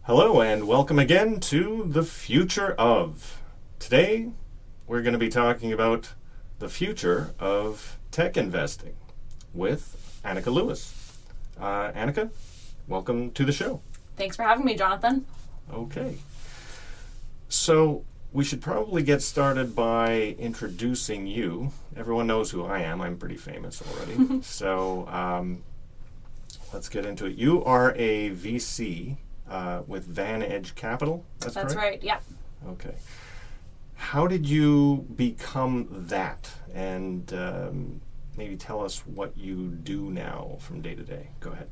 Hello and welcome again to The Future Of. Today we're going to be talking about the future of tech investing with Annika Lewis. Annika, welcome to the show. Thanks for having me, Jonathan. Okay. So we should probably get started by introducing you. Everyone knows who I am. I'm pretty famous already. So let's get into it. You are a VC with Van Edge Capital. That's correct? Right, yeah. Okay. How did you become that? And maybe tell us what you do now from day to day. Go ahead.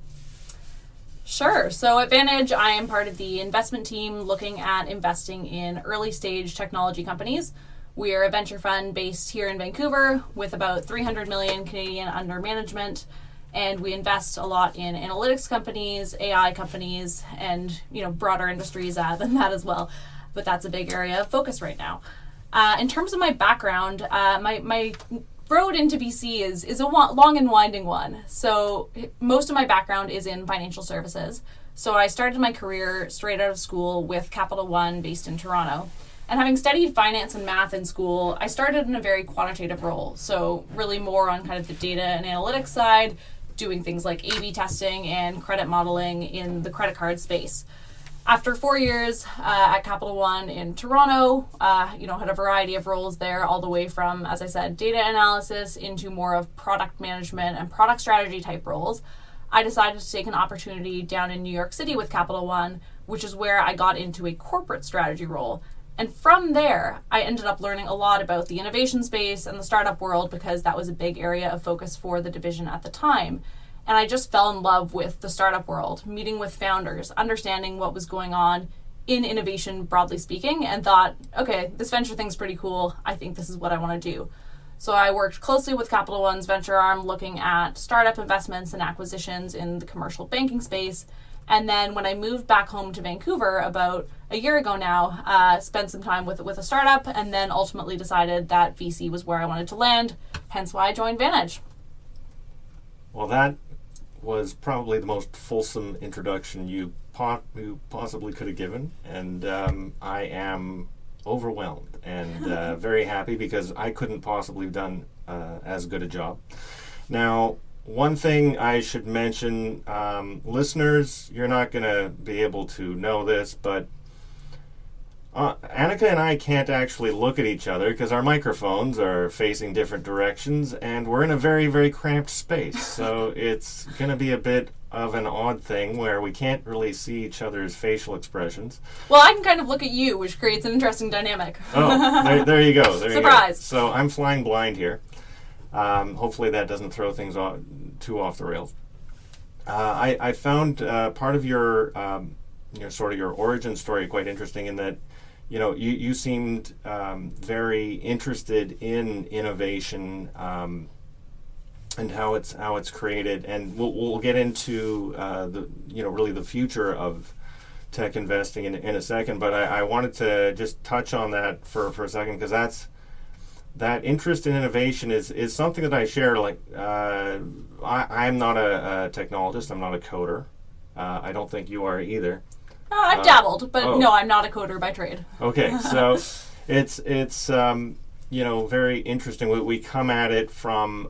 Sure. So at Van Edge, I am part of the investment team looking at investing in early stage technology companies. We are a venture fund based here in Vancouver with about 300 million Canadian under management. And we invest a lot in analytics companies, AI companies, and broader industries than that as well. But that's a big area of focus right now. In terms of my background, my road into VC is a long and winding one. So most of my background is in financial services. So I started my career straight out of school with Capital One based in Toronto. And having studied finance and math in school, I started in a very quantitative role. So really more on kind of the data and analytics side, doing things like A/B testing and credit modeling in the credit card space. After 4 years at Capital One in Toronto, had a variety of roles there, all the way from, as I said, data analysis into more of product management and product strategy type roles. I decided to take an opportunity down in New York City with Capital One, which is where I got into a corporate strategy role. And from there, I ended up learning a lot about the innovation space and the startup world because that was a big area of focus for the division at the time. And I just fell in love with the startup world, meeting with founders, understanding what was going on in innovation, broadly speaking, and thought, okay, this venture thing's pretty cool. I think this is what I want to do. So I worked closely with Capital One's venture arm, looking at startup investments and acquisitions in the commercial banking space. And then when I moved back home to Vancouver about a year ago now, spent some time with a startup and then ultimately decided that VC was where I wanted to land, hence why I joined Van Edge. Well, that was probably the most fulsome introduction you possibly could have given. And I am overwhelmed and very happy because I couldn't possibly have done as good a job. Now, one thing I should mention, listeners, you're not going to be able to know this, but Annika and I can't actually look at each other because our microphones are facing different directions and we're in a very, very cramped space. So it's going to be a bit of an odd thing where we can't really see each other's facial expressions. Well, I can kind of look at you, which creates an interesting dynamic. Oh, there you go. There Surprise. You go. So I'm flying blind here. Hopefully that doesn't throw things too off the rails. I found part of your sort of your origin story quite interesting in that you seemed very interested in innovation and how it's created, and we'll get into really the future of tech investing in a second. But I wanted to just touch on that for a second because that interest in innovation is something that I share. Like, I'm not a technologist. I'm not a coder. I don't think you are either. I've dabbled, but no, I'm not a coder by trade. Okay, so it's very interesting. We come at it from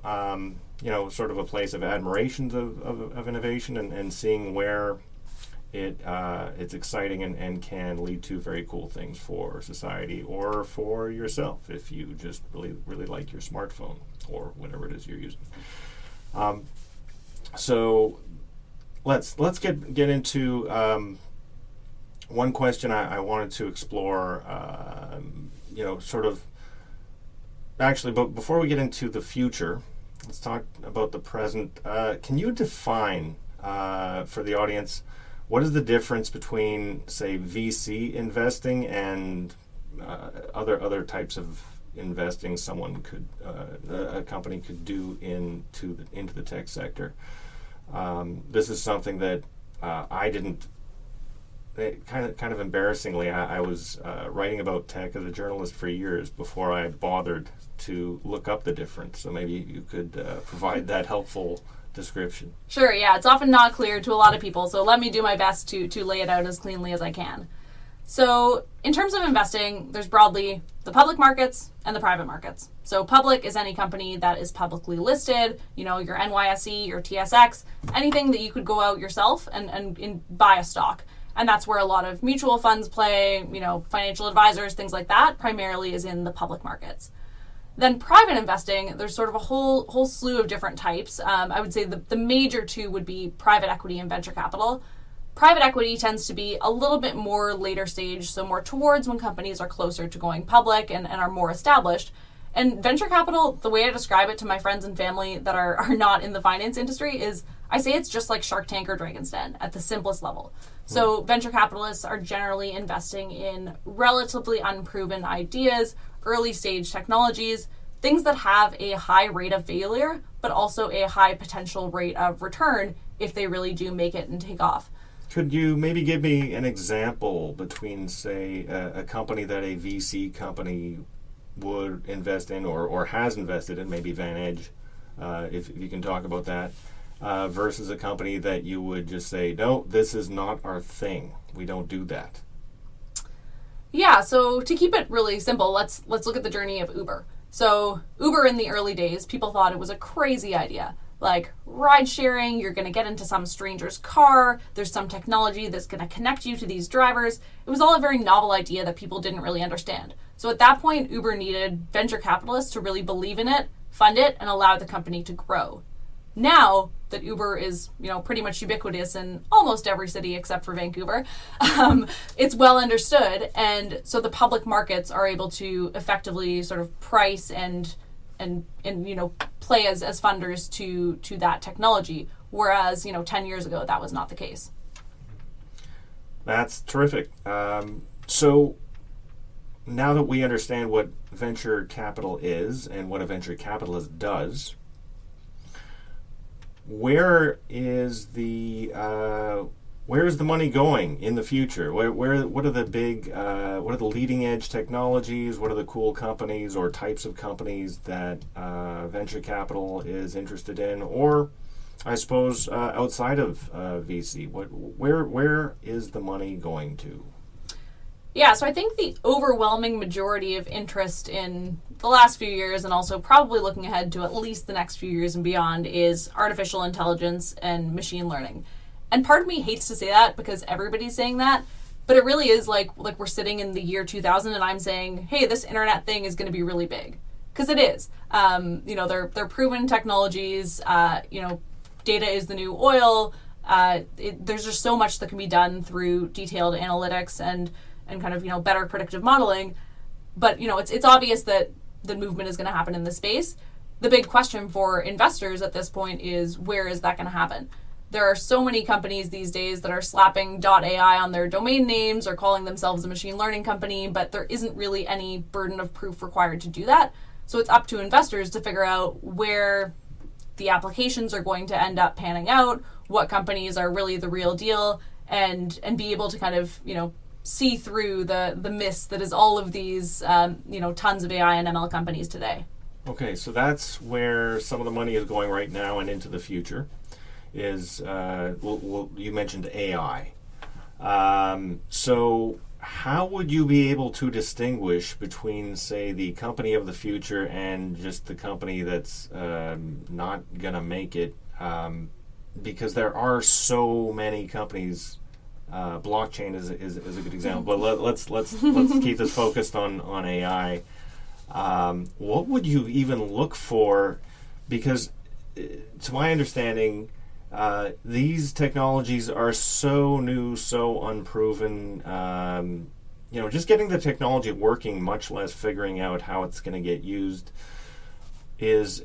sort of a place of admiration of innovation and seeing where it's exciting and can lead to very cool things for society or for yourself if you just really like your smartphone or whatever it is you're using. So let's get into one question I wanted to explore. But before we get into the future, let's talk about the present. Can you define for the audience what is the difference between, say, VC investing and other types of investing a company could do into the tech sector? This is something that I didn't. Kind of embarrassingly, I was writing about tech as a journalist for years before I bothered to look up the difference. So maybe you could provide that helpful description. Sure, yeah, it's often not clear to a lot of people, so let me do my best to lay it out as cleanly as I can. So, in terms of investing, there's broadly the public markets and the private markets. So, public is any company that is publicly listed, your NYSE, your TSX, anything that you could go out yourself and buy a stock. And that's where a lot of mutual funds play, financial advisors, things like that, primarily is in the public markets. Then private investing, there's sort of a whole slew of different types. I would say the major two would be private equity and venture capital. Private equity tends to be a little bit more later stage, so more towards when companies are closer to going public and are more established. And venture capital, the way I describe it to my friends and family that are not in the finance industry is I say it's just like Shark Tank or Dragon's Den at the simplest level. So venture capitalists are generally investing in relatively unproven ideas, early stage technologies, things that have a high rate of failure, but also a high potential rate of return if they really do make it and take off. Could you maybe give me an example between, say, a company that a VC company would invest in or has invested in, maybe Vantage, if you can talk about that, versus a company that you would just say, no, this is not our thing. We don't do that. Yeah, so to keep it really simple, let's look at the journey of Uber. So Uber in the early days, people thought it was a crazy idea. Like ride sharing, you're going to get into some stranger's car, there's some technology that's going to connect you to these drivers. It was all a very novel idea that people didn't really understand. So at that point, Uber needed venture capitalists to really believe in it, fund it, and allow the company to grow. Now that Uber is, pretty much ubiquitous in almost every city except for Vancouver, it's well understood, and so the public markets are able to effectively sort of price and play as funders to that technology, whereas 10 years ago that was not the case. That's terrific. So now that we understand what venture capital is and what a venture capitalist does, where is the money going in the future? What are the leading edge technologies? What are the cool companies or types of companies that venture capital is interested in? Or, I suppose, outside of VC, where is the money going to? Yeah, so I think the overwhelming majority of interest in the last few years, and also probably looking ahead to at least the next few years and beyond, is artificial intelligence and machine learning. And part of me hates to say that because everybody's saying that, but it really is like we're sitting in the year 2000 and I'm saying, hey, this internet thing is going to be really big. Because it is. They're proven technologies. Data is the new oil. There's just so much that can be done through detailed analytics and kind of, better predictive modeling. But, it's obvious that the movement is going to happen in this space. The big question for investors at this point is, where is that going to happen? There are so many companies these days that are slapping .ai on their domain names or calling themselves a machine learning company, but there isn't really any burden of proof required to do that. So it's up to investors to figure out where the applications are going to end up panning out, what companies are really the real deal, and be able to kind of, see through the mist that is all of these, tons of AI and ML companies today. Okay, so that's where some of the money is going right now and into the future. Is you mentioned AI. So how would you be able to distinguish between, say, the company of the future and just the company that's not going to make it? Because there are so many companies. Blockchain is a good example, but let's keep this focused on AI. What would you even look for? Because to my understanding, these technologies are so new, so unproven. Just getting the technology working, much less figuring out how it's going to get used, is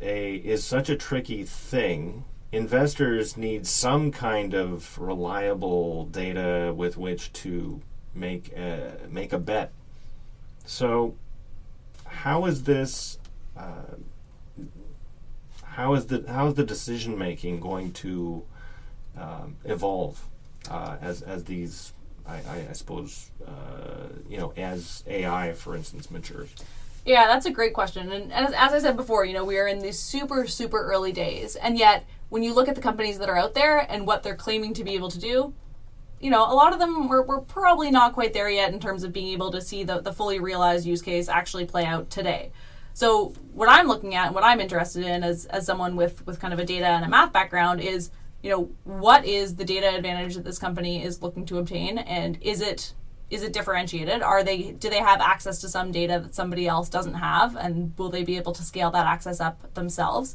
such a tricky thing. Investors need some kind of reliable data with which to make a bet. So, how is this? How is the decision making going to evolve as these? I suppose as AI, for instance, matures. Yeah, that's a great question. And as I said before, we are in these super, super early days. And yet, when you look at the companies that are out there and what they're claiming to be able to do, a lot of them, we're probably not quite there yet in terms of being able to see the fully realized use case actually play out today. So what I'm looking at and what I'm interested in as someone with kind of a data and a math background is, what is the data advantage that this company is looking to obtain, and is it differentiated? Do they have access to some data that somebody else doesn't have, and will they be able to scale that access up themselves?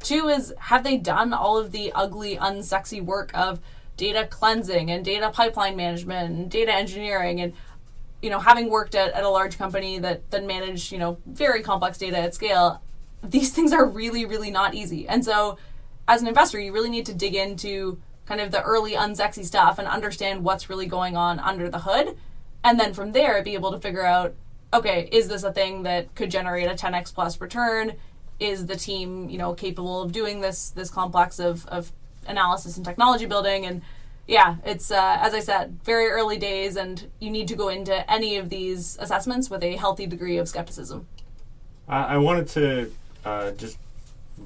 2 is, have they done all of the ugly, unsexy work of data cleansing and data pipeline management and data engineering? And having worked at a large company that managed very complex data at scale, these things are really, really not easy. And so as an investor, you really need to dig into kind of the early unsexy stuff and understand what's really going on under the hood. And then from there, be able to figure out, okay, is this a thing that could generate a 10x plus return? Is the team, capable of doing this complex of analysis and technology building? And yeah, it's, as I said, very early days, and you need to go into any of these assessments with a healthy degree of skepticism. I wanted to just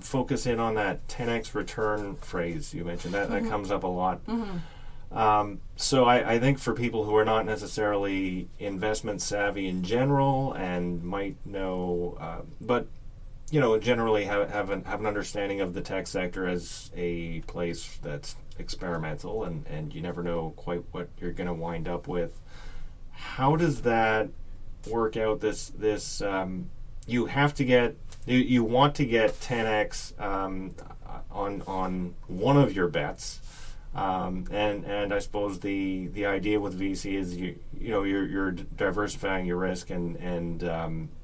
focus in on that 10x return phrase you mentioned. That comes up a lot. So I think for people who are not necessarily investment savvy in general and might know, but generally have an understanding of the tech sector as a place that's experimental and you never know quite what you're going to wind up with. How does that work out? You have to get, you want to get 10x on one of your bets, and I suppose the idea with VC is you're diversifying your risk, and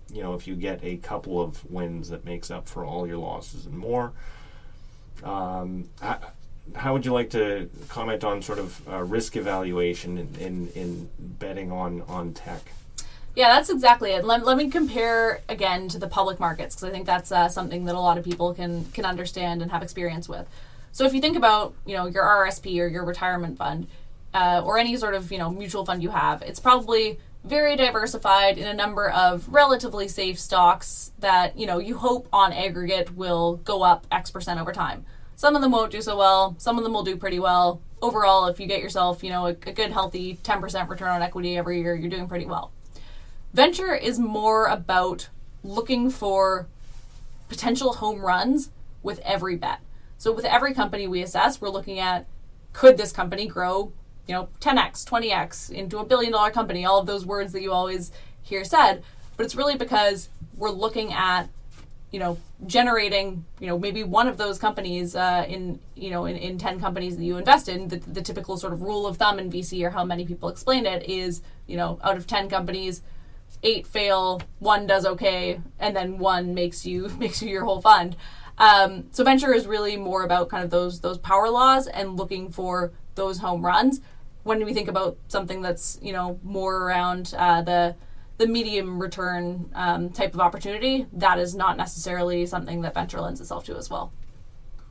if you get a couple of wins, that makes up for all your losses and more. How would you like to comment on sort of risk evaluation in betting on tech? Yeah, that's exactly it. Let me compare again to the public markets, because I think that's something that a lot of people can understand and have experience with. So if you think about your RRSP or your retirement fund, or any sort of mutual fund you have, it's probably very diversified in a number of relatively safe stocks that you hope on aggregate will go up X% over time. Some of them won't do so well. Some of them will do pretty well. Overall, if you get yourself a good healthy 10% return on equity every year, you're doing pretty well. Venture is more about looking for potential home runs with every bet. So with every company we assess, we're looking at, could this company grow 10x, 20x into $1 billion company, all of those words that you always hear said. But it's really because we're looking at generating maybe one of those companies in 10 companies that you invest in. The typical sort of rule of thumb in VC, or how many people explain it, is out of 10 companies, 8 fail, 1 does okay, and then 1 makes you your whole fund. So venture is really more about kind of those power laws and looking for those home runs. When we think about something that's more around the medium return type of opportunity, that is not necessarily something that venture lends itself to as well.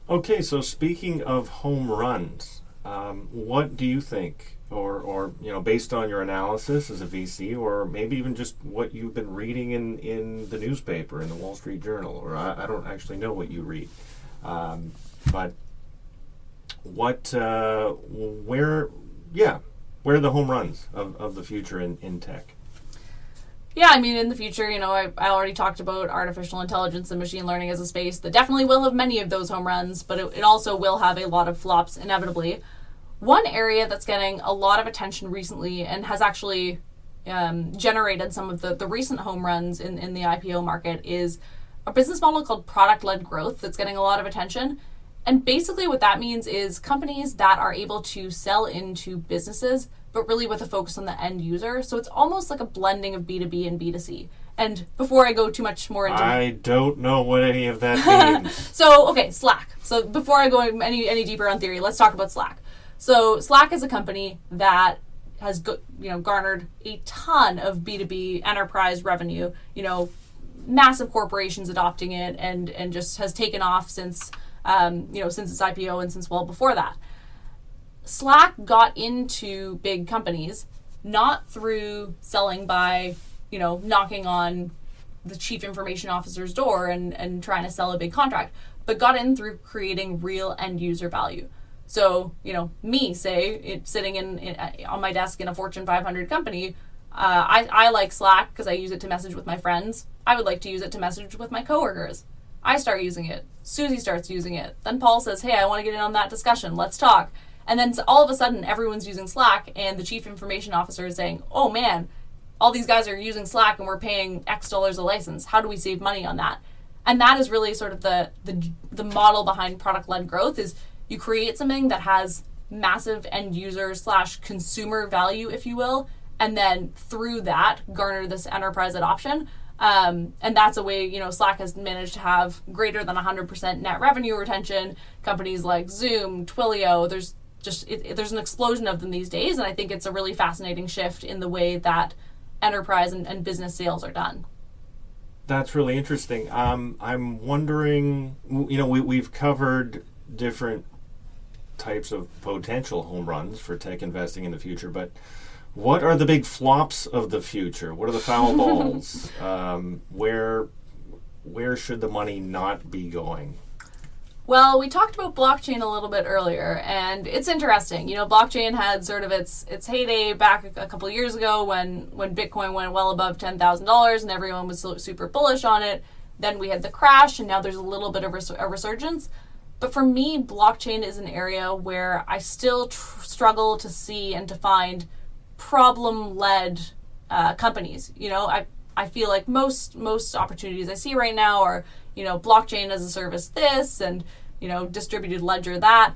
Okay, so speaking of home runs, what do you think, or based on your analysis as a VC, or maybe even just what you've been reading in the newspaper, in the Wall Street Journal, or I don't actually know what you read, but where are the home runs of the future in tech? Yeah, I mean, in the future, I already talked about artificial intelligence and machine learning as a space that definitely will have many of those home runs, but it also will have a lot of flops inevitably. One area that's getting a lot of attention recently and has actually generated some of the recent home runs in the IPO market is a business model called product-led growth that's getting a lot of attention. And basically what that means is companies that are able to sell into businesses, but really with a focus on the end user. So it's almost like a blending of B2B and B2C. And before I go too much more into... I don't know what any of that means. So, okay, Slack. So before I go any deeper on theory, let's talk about Slack. So Slack is a company that has garnered a ton of B2B enterprise revenue, massive corporations adopting it, and just has taken off since its IPO and since well before that. Slack got into big companies not through selling by, knocking on the chief information officer's door and trying to sell a big contract, but got in through creating real end user value. So, me, say, sitting on my desk in a Fortune 500 company, I like Slack because I use it to message with my friends. I would like to use it to message with my coworkers. I start using it. Susie starts using it. Then Paul says, hey, I want to get in on that discussion. Let's talk. And then all of a sudden, everyone's using Slack, and the chief information officer is saying, oh man, all these guys are using Slack and we're paying X dollars a license. How do we save money on that? And that is really sort of the model behind product-led growth, is you create something that has massive end user / consumer value, if you will, and then through that garner this enterprise adoption. And that's a way, Slack has managed to have greater than 100% net revenue retention. Companies like Zoom, Twilio, there's an explosion of them these days, and I think it's a really fascinating shift in the way that enterprise and business sales are done. That's really interesting. I'm wondering, we've covered different types of potential home runs for tech investing in the future, but what are the big flops of the future? What are the foul balls? Where should the money not be going? Well, we talked about blockchain a little bit earlier, and it's interesting. Blockchain had sort of its heyday back a couple of years ago when Bitcoin went well above $10,000 and everyone was super bullish on it. Then we had the crash, and now there's a little bit of a resurgence. But for me, blockchain is an area where I still struggle to see and to find problem-led companies. I feel like most opportunities I see right now are, blockchain as a service this and, distributed ledger that,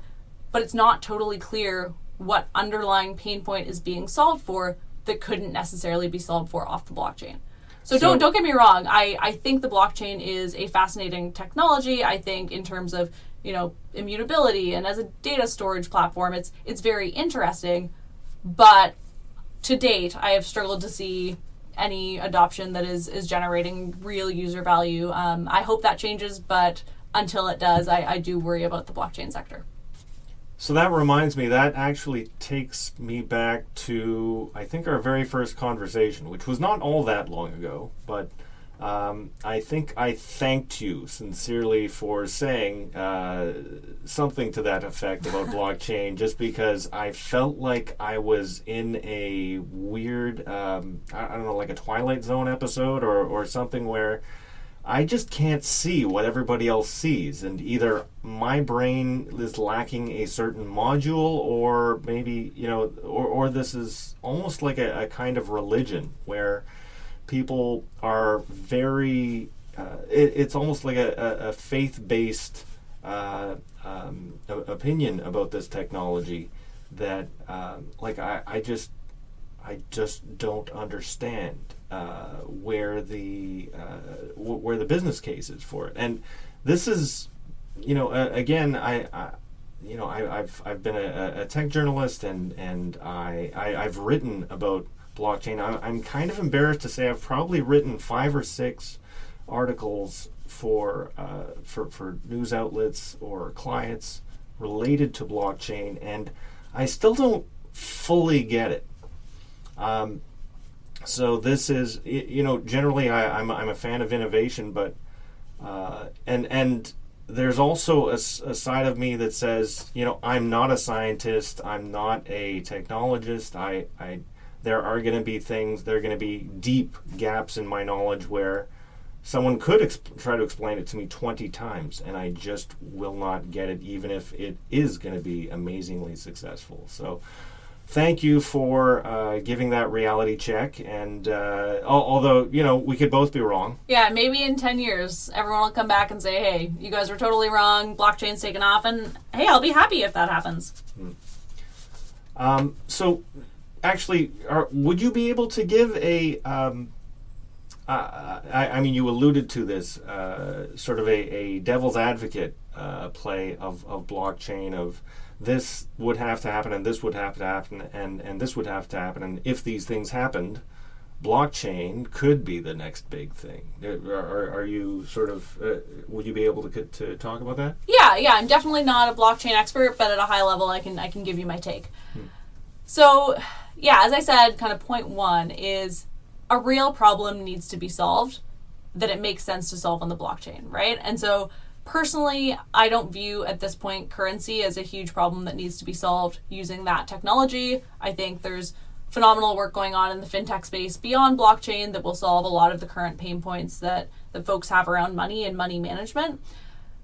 but it's not totally clear what underlying pain point is being solved for that couldn't necessarily be solved for off the blockchain. So don't get me wrong. I think the blockchain is a fascinating technology. I think in terms of, immutability and as a data storage platform, it's very interesting, but to date, I have struggled to see any adoption that is generating real user value. I hope that changes, but until it does, I do worry about the blockchain sector. So that reminds me, that actually takes me back to, I think, our very first conversation, which was not all that long ago, but I think I thanked you sincerely for saying something to that effect about blockchain, just because I felt like I was in a weird, I don't know, like a Twilight Zone episode or something where I just can't see what everybody else sees, and either my brain is lacking a certain module, or maybe, or this is almost like a kind of religion where people are very, it's almost like a faith-based opinion about this technology that, I just don't understand where the business case is for it. And this is, again, I've been a tech journalist, and I've written about blockchain. I'm kind of embarrassed to say I've probably written 5 or 6 articles for news outlets or clients related to blockchain, and I still don't fully get it. So this is, generally I'm a fan of innovation, but and there's also a side of me that says, I'm not a scientist, I'm not a technologist. There are going to be things, there are going to be deep gaps in my knowledge where someone could try to explain it to me 20 times, and I just will not get it, even if it is going to be amazingly successful. So thank you for giving that reality check. And although, we could both be wrong. Yeah, maybe in 10 years, everyone will come back and say, hey, you guys were totally wrong, blockchain's taken off, and hey, I'll be happy if that happens. So actually, would you be able to give a, I mean, you alluded to this, sort of a devil's advocate play of blockchain, of this would have to happen, and this would have to happen, and this would have to happen, and if these things happened, blockchain could be the next big thing. Are you sort of, would you be able to talk about that? Yeah, I'm definitely not a blockchain expert, but at a high level, I can give you my take. So, yeah, as I said, kind of point 1 is a real problem needs to be solved. that it makes sense to solve on the blockchain, right? And so personally, I don't view at this point currency as a huge problem that needs to be solved using that technology. I think there's phenomenal work going on in the fintech space beyond blockchain that will solve a lot of the current pain points that folks have around money and money management.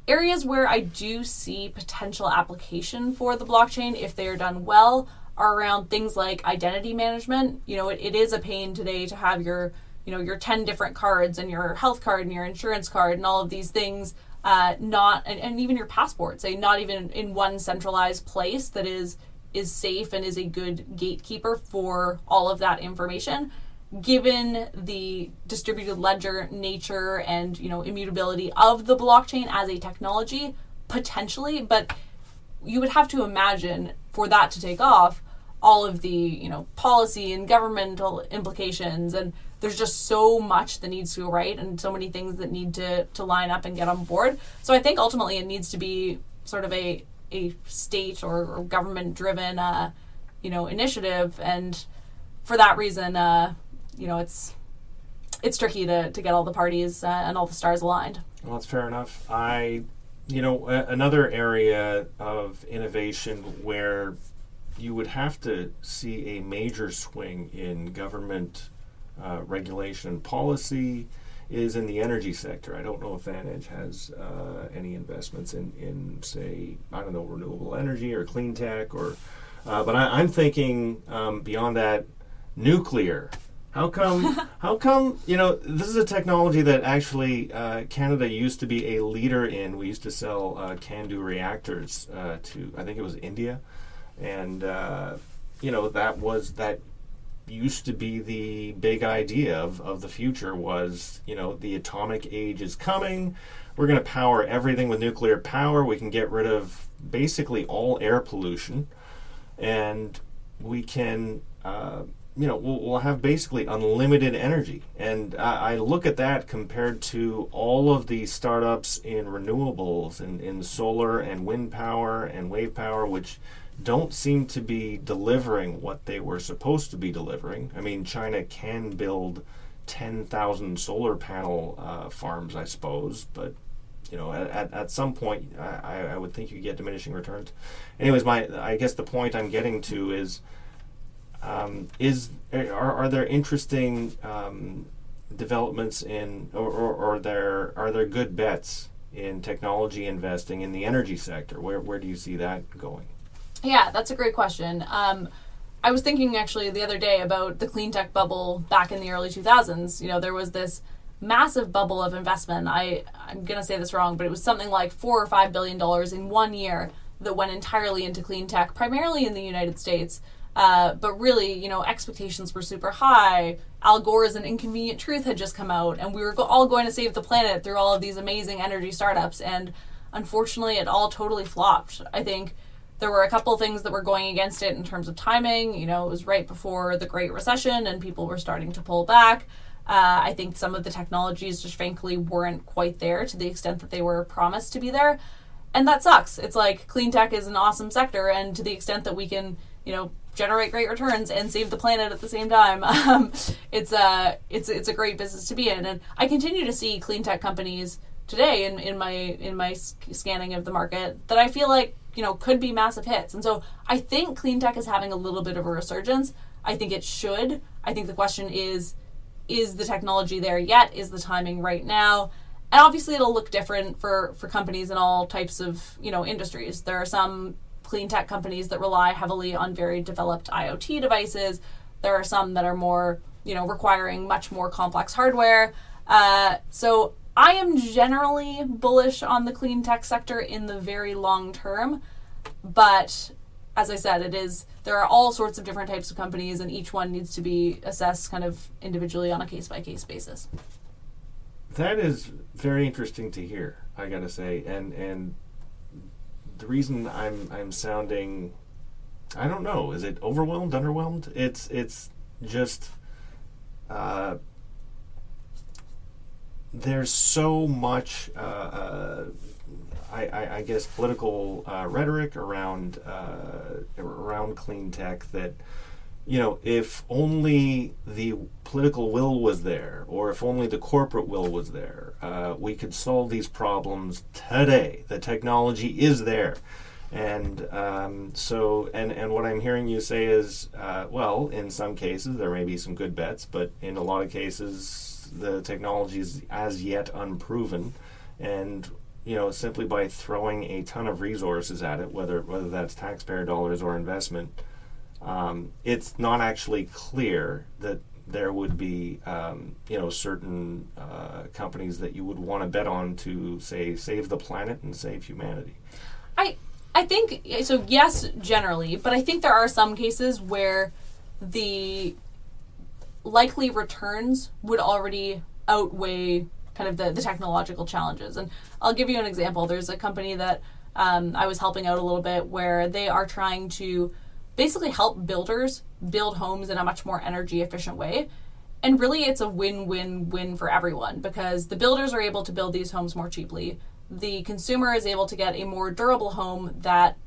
Areas where I do see potential application for the blockchain, if they are done well, are around things like identity management. It is a pain today to have your 10 different cards and your health card and your insurance card and all of these things, and even your passport, say not even in one centralized place that is safe and is a good gatekeeper for all of that information. Given the distributed ledger nature and immutability of the blockchain as a technology, potentially, but you would have to imagine for that to take off all of the policy and governmental implications, and there's just so much that needs to go right and so many things that need to line up and get on board. So I think ultimately it needs to be sort of a state or government driven initiative, and for that reason it's tricky to get all the parties and all the stars aligned. Well, that's fair enough. Another area of innovation where you would have to see a major swing in government regulation and policy is in the energy sector. I don't know if Vantage has any investments in say, renewable energy or clean tech, but I'm thinking beyond that, nuclear. How come, this is a technology that actually Canada used to be a leader in. We used to sell CANDU reactors to, I think it was India. And, that used to be the big idea of the future was, the atomic age is coming. We're going to power everything with nuclear power. We can get rid of basically all air pollution. And we can... we'll have basically unlimited energy. And I look at that compared to all of the startups in renewables and in solar and wind power and wave power, which don't seem to be delivering what they were supposed to be delivering. I mean, China can build 10,000 solar panel farms, I suppose, but at some point, I would think you get diminishing returns. Anyways, I guess the point I'm getting to is are there interesting developments in, or are there good bets in technology investing in the energy sector? Where do you see that going? Yeah, that's a great question. I was thinking actually the other day about the clean tech bubble back in the early 2000s. There was this massive bubble of investment. I'm going to say this wrong, but it was something like $4 or $5 billion in 1 year that went entirely into clean tech, primarily in the United States. But really, expectations were super high. Al Gore's An Inconvenient Truth had just come out, and we were all going to save the planet through all of these amazing energy startups. And unfortunately, it all totally flopped. I think there were a couple things that were going against it in terms of timing. It was right before the Great Recession, and people were starting to pull back. I think some of the technologies just frankly weren't quite there to the extent that they were promised to be there. And that sucks. It's like clean tech is an awesome sector, and to the extent that we can, generate great returns and save the planet at the same time, it's a great business to be in. And I continue to see clean tech companies today in my scanning of the market that I feel like could be massive hits. And so I think clean tech is having a little bit of a resurgence. I think it should. I think the question is the technology there yet? Is the timing right now? And obviously it'll look different for companies in all types of industries. There are some clean tech companies that rely heavily on very developed IoT devices. There are some that are more, requiring much more complex hardware. So I am generally bullish on the clean tech sector in the very long term. But as I said, there are all sorts of different types of companies, and each one needs to be assessed kind of individually on a case-by-case basis. That is very interesting to hear, I gotta say. And the reason I'm sounding, I don't know, is it overwhelmed, underwhelmed? It's just there's so much I guess political rhetoric around clean tech that if only the political will was there, or if only the corporate will was there, we could solve these problems today. The technology is there. And and what I'm hearing you say is, well, in some cases there may be some good bets, but in a lot of cases the technology is as yet unproven. And simply by throwing a ton of resources at it, whether that's taxpayer dollars or investment, it's not actually clear that there would be, certain companies that you would want to bet on to, say, save the planet and save humanity. I think, so yes, generally, but I think there are some cases where the likely returns would already outweigh kind of the technological challenges. And I'll give you an example. There's a company that I was helping out a little bit where they are trying to basically help builders build homes in a much more energy efficient way. And really it's a win-win-win for everyone, because the builders are able to build these homes more cheaply. The consumer is able to get a more durable home that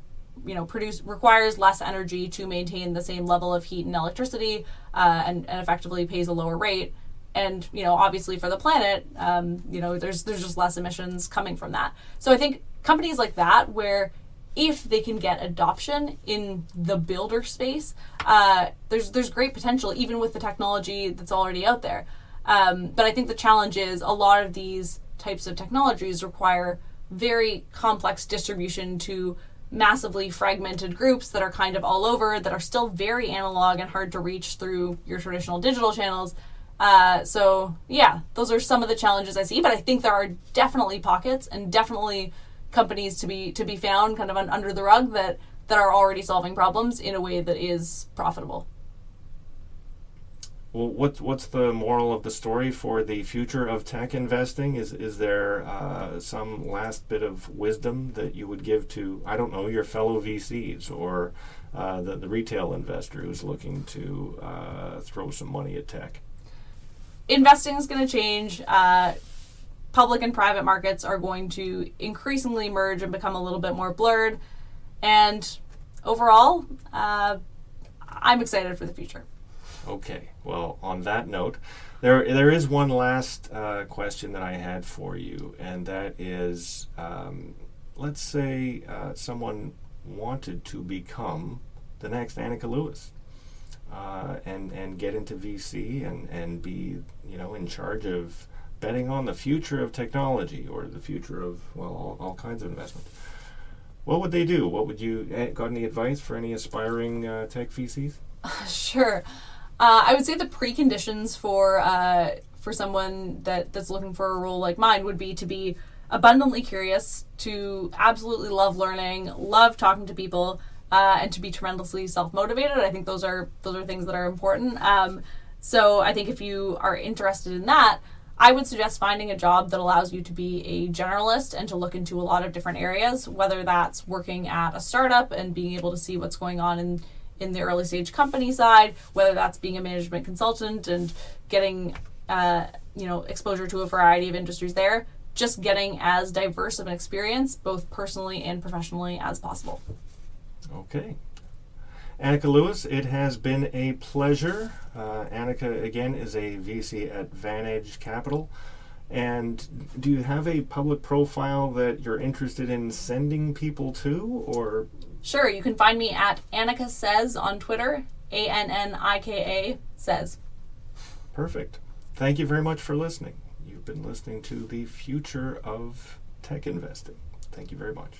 requires less energy to maintain the same level of heat and electricity, and effectively pays a lower rate. And obviously for the planet, there's just less emissions coming from that. So I think companies like that, where if they can get adoption in the builder space, there's great potential even with the technology that's already out there. But I think the challenge is a lot of these types of technologies require very complex distribution to massively fragmented groups that are kind of all over, that are still very analog and hard to reach through your traditional digital channels. So yeah, those are some of the challenges I see, but I think there are definitely pockets and definitely companies to be found kind of under the rug that are already solving problems in a way that is profitable. Well, what's the moral of the story for the future of tech investing? Is there some last bit of wisdom that you would give to, I don't know, your fellow VCs or the retail investor who's looking to throw some money at tech? Investing is going to change. Public and private markets are going to increasingly merge and become a little bit more blurred. And overall, I'm excited for the future. Okay. Well, on that note, there is one last question that I had for you, and that is, let's say someone wanted to become the next Annika Lewis, and get into VC and be in charge of betting on the future of technology or the future of all kinds of investment. What would they do? What would you got any advice for any aspiring tech VCs? Sure. I would say the preconditions for someone that's looking for a role like mine would be to be abundantly curious, to absolutely love learning, love talking to people, and to be tremendously self-motivated. I think those are things that are important. So I think if you are interested in that, I would suggest finding a job that allows you to be a generalist and to look into a lot of different areas, whether that's working at a startup and being able to see what's going on in the early stage company side, whether that's being a management consultant and getting exposure to a variety of industries there, just getting as diverse of an experience, both personally and professionally, as possible. Okay. Annika Lewis, it has been a pleasure. Annika, again, is a VC at Vantage Capital. And do you have a public profile that you're interested in sending people to, or? Sure, you can find me at Annika Says on Twitter, ANNIKA Says. Perfect. Thank you very much for listening. You've been listening to the future of tech investing. Thank you very much.